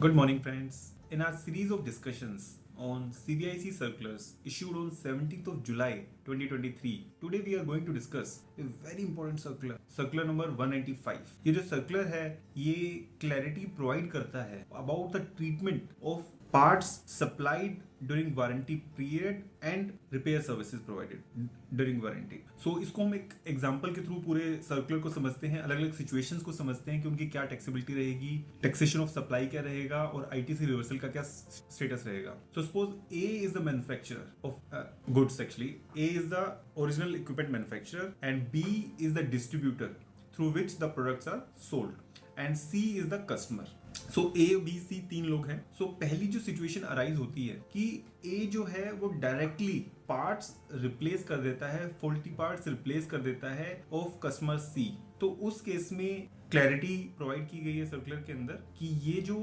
Good morning, friends. In our series of discussions on CBIC circulars issued on 17th of July 2023, today we are going to discuss a very important circular number 195. ये जो circular है ये clarity provide करता है about the treatment of parts supplied during warranty period and repair services provided during warranty. So इसको हम एक example के थ्रू पूरे सर्कुलर को समझते हैं, अलग अलग सिचुएशंस को समझते हैं कि उनकी क्या टैक्सेबिलिटी रहेगी, टैक्सेशन ऑफ सप्लाई क्या रहेगा और आईटीसी रिवर्सल का क्या स्टेटस रहेगा. So suppose A is the manufacturer of goods. Actually A is the original equipment manufacturer and B is the distributor through which the products are sold and C is the customer. So A B C तीन लोग हैं. सो पहली जो situation arise होती है कि ए जो है वो डायरेक्टली पार्ट्स रिप्लेस कर देता है, फॉल्टी पार्ट्स रिप्लेस कर देता है ऑफ कस्टमर सी. तो उस केस में क्लैरिटी प्रोवाइड की गई है सर्कुलर के अंदर कि ये जो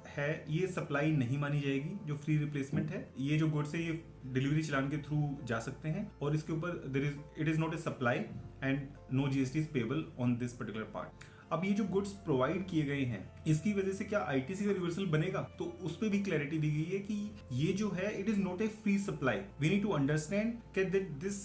है ये सप्लाई नहीं मानी जाएगी, जो फ्री रिप्लेसमेंट है. ये जो गुड्स है ये डिलीवरी चलान के थ्रू जा सकते हैं और इसके ऊपर it is not a supply and no GST is payable on this particular part. अब ये जो गुड्स प्रोवाइड किए गए हैं इसकी वजह से क्या आईटीसी का रिवर्सल बनेगा, तो उस पर भी क्लैरिटी दी गई है कि ये जो है it is not a free supply. We need to understand that this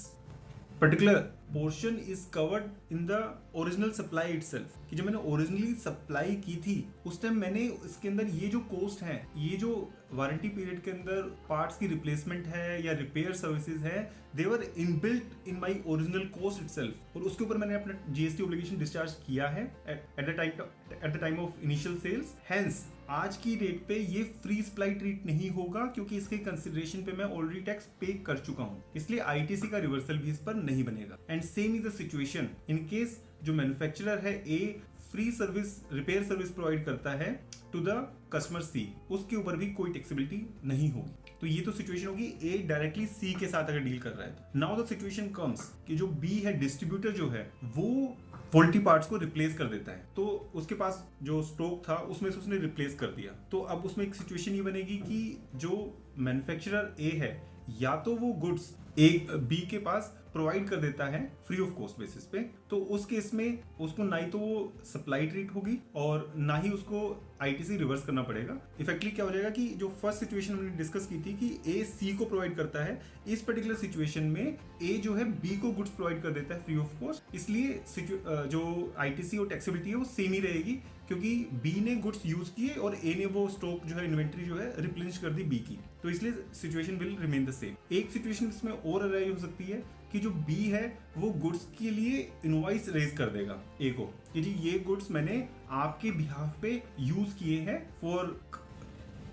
particular portion is covered in the original supply itself. कि जब मैंने ओरिजिनली सप्लाई की थी उस टाइम मैंने इसके अंदर ये जो कॉस्ट है, ये जो वारंटी पीरियड के अंदर पार्ट्स की रिप्लेसमेंट है या रिपेयर सर्विसेज है, they were inbuilt in my original cost itself. और उसके ऊपर मैंने अपना जीएसटी ऑब्लिगेशन डिस्चार्ज किया है at the time of initial sales. Hence आज की डेट पे ये फ्री सप्लाई ट्रीट नहीं होगा क्योंकि इसके कंसिडरेशन पे मैं ऑलरेडी टैक्स पे कर चुका हूं, इसलिए आईटीसी का रिवर्सल भी इस पर नहीं बनेगा. And same is the situation in case जो मैन्युफैक्चरर है a free service repair service provide करता है टू द कस्टमर सी, उसके ऊपर भी कोई टैक्सेबिलिटी नहीं होगी. तो ये तो सिचुएशन होगी ए डायरेक्टली सी के साथ अगर डील कर रहा है. नाउ द सिचुएशन कम्स कि जो बी है डिस्ट्रीब्यूटर जो है वो फॉल्टी पार्ट्स को रिप्लेस कर देता है. तो उसके पास जो स्टॉक था उसमें से उसने रिप्लेस कर दिया. तो अब उसमें एक सिचुएशन ये बनेगी कि जो मैन्युफैक्चरर ए है या तो वो गुड्स ए बी के पास प्रोवाइड कर देता है फ्री ऑफ कॉस्ट बेसिस पे, तो उस केस में उसको ना ही तो वो सप्लाई ट्रीट होगी और ना ही उसको आईटीसी रिवर्स करना पड़ेगा. इफेक्टली क्या हो जाएगा कि जो फर्स्ट सिचुएशन हमने डिस्कस की थी कि ए सी को प्रोवाइड करता है, इस पर्टिकुलर सिचुएशन में ए जो है बी को गुड्स प्रोवाइड कर देता है फ्री ऑफ कॉस्ट. इसलिए जो आईटीसी और टैक्सेबिलिटी है वो सेम ही रहेगी क्योंकि बी ने गुड्स यूज किए और ए ने वो स्टॉक जो है इन्वेंट्री जो है रिप्लेनिश कर दी बी की. तो इसलिए situation will remain the same. एक सिचुएशन इसमें और अराइज हो सकती है कि जो बी है वो गुड्स के लिए इनवॉइस रेज कर देगा ए को कि जी ये गुड्स मैंने आपके बिहाफ पे यूज किए हैं for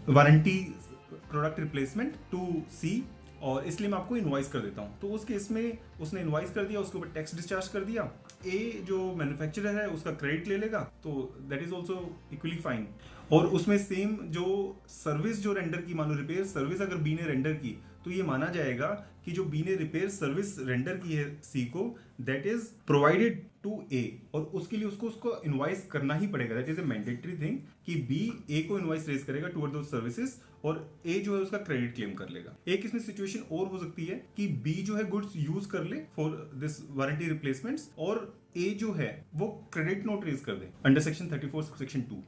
warranty product replacement to see और इसलिए मैं आपको इनवॉइस कर देता हूँ. तो उस केस में उसने इनवॉइस कर दिया, उसके ऊपर टैक्स डिस्चार्ज कर दिया. ए जो मैन्युफैक्चरर है उसका क्रेडिट ले लेगा, तो that is also equally fine. और उसमें सेम जो सर्विस जो रेंडर की, मानो रिपेयर सर्विस अगर बी ने रेंडर की तो ये माना जाएगा कि जो बी ने रिपेयर सर्विस रेंडर की है सी को दैट इज प्रोवाइडेड टू ए और उसके लिए उसको इनवॉइस करना ही पड़ेगा. That is a mandatory thing कि बी ए को इनवॉइस रेज करेगा टुवर्ड दोस सर्विसेज और ए जो है उसका क्रेडिट क्लेम कर लेगा. एक इसमें सिचुएशन और हो सकती है कि बी जो है गुड्स यूज कर ले फॉर दिस वारंटी रिप्लेसमेंट्स और ए जो है वो क्रेडिट नोट रेज कर दे अंडर सेक्शन 34 सेक्शन 2.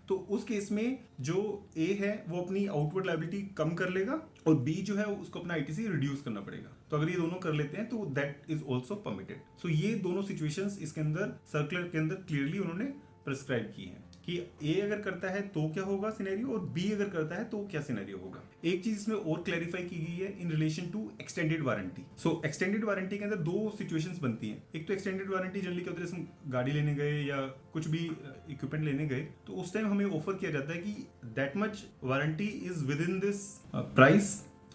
तो उस केस में जो ए है वो अपनी आउटवर्ड लायबिलिटी कम कर लेगा और बी जो है उसको अपना आईटीसी रिड्यूस करना पड़ेगा. तो अगर ये दोनों कर लेते हैं तो दैट इज ऑल्सो परमिटेड. सो ये दोनों सिचुएशंस इसके अंदर सर्कुलर के अंदर क्लियरली उन्होंने प्रिस्क्राइब की है कि ए अगर करता है तो क्या होगा सिनेरियो और बी अगर करता है तो क्या सिनेरियो होगा. एक चीज इसमें और क्लैरिफाई की गई है in relation to extended warranty. So extended warranty के अंदर दो सिचुएशंस बनती हैं. एक तो एक्सटेंडेड वारंटी जनरली क्या होता है, हम गाड़ी लेने गए या कुछ भी इक्विपमेंट लेने गए तो उस टाइम हमें ऑफर किया जाता है कि that much warranty is with in this price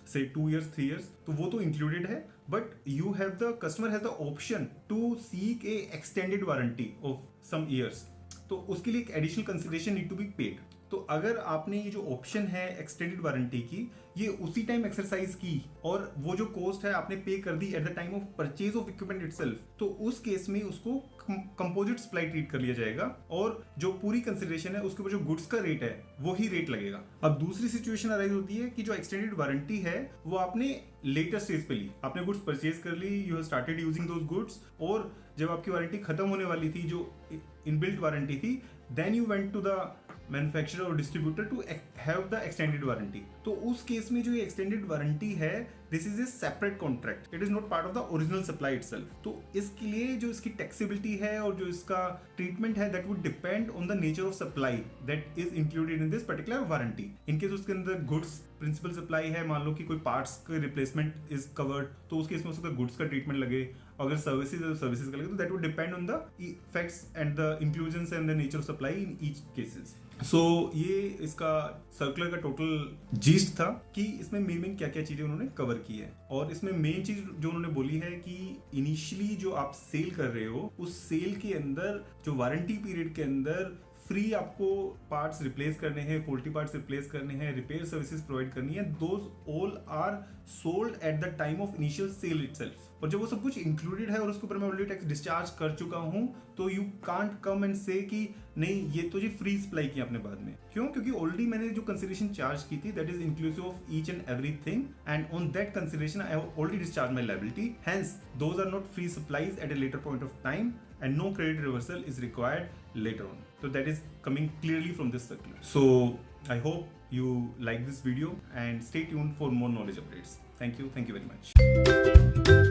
से 2 years 3 years, तो वो तो इंक्लूडेड है but you have the customer has the option to seek a extended warranty of some years. तो उसके लिए एक additional consideration need to be paid. तो अगर आपने ये जो ऑप्शन है एक्सटेंडेड वारंटी की ये उसी टाइम एक्सरसाइज की और वो जो कॉस्ट है आपने पे कर दी at the time of purchase of equipment itself, तो उस केस में उसको कंपोजिट सप्लाई ट्रीट कर लिया जाएगा और जो पूरी कंसिडरेशन है उसके ऊपर जो गुड्स का रेट है वो ही रेट लगेगा. अब दूसरी सिचुएशन अराइज होती है कि जो एक्सटेंडेड वारंटी है वो आपने लेटर स्टेज पे ली, आपने गुड्स परचेज कर ली, you have started using those goods और जब आपकी वारंटी खत्म होने वाली थी जो इनबिल्ट वारंटी थी, then you went to the manufacturer और distributor to have the extended warranty. तो उस केस में जो ये एक्सटेंडेड वारंटी है, this is a separate contract, it is not part of the original supply itself. तो इसके लिए जो इसकी टैक्सेबिलिटी है और जो इसका ट्रीटमेंट है, that would depend on the nature of supply that is included in this particular warranty. In case उसके अंदर गुड्स प्रिंसिपल सप्लाई है, मान लो कि कोई पार्ट्स का रिप्लेसमेंट इज कवर्ड, तो उस केस में उसका गुड्स का ट्रीटमेंट लगे। अगर सर्विसेज है तो सर्विसेज का लगे, तो that would depend on the effects and the inclusions and the nature of supply in each cases. So ये इसका सर्कुलर का टोटल जीस्ट था कि इसमें मेन क्या क्या चीजें उन्होंने कवर की है। और इसमें मेन चीज जो उन्होंने बोली है कि इनिशियली जो आप सेल कर रहे हो, उस सेल के अंदर जो वारंटी पीरियड के अंदर फ्री आपको पार्ट्स रिप्लेस करने हैं, फॉल्टी पार्ट्स रिप्लेस करने हैं, रिपेयर सर्विसेज प्रोवाइड करनी है, those all are sold at the time of initial sale itself. और जब वो सब कुछ इंक्लूडेड है और उसके ऊपर मैं ऑलरेडी टैक्स डिस्चार्ज कर चुका हूं, तो यू कांट कम एंड से कि नहीं ये तो जी फ्री सप्लाई की आपने बाद में। क्यों? क्योंकि ऑलरेडी मैंने जो कंसिडरेशन चार्ज की थी, that is inclusive of each and everything, and on that consideration I have already discharge my liability, hence those are not free supplies at a later point of time and no credit reversal is required later on. So that is coming clearly from this circular. So I hope you like this video and stay tuned for more knowledge updates. Thank you very much.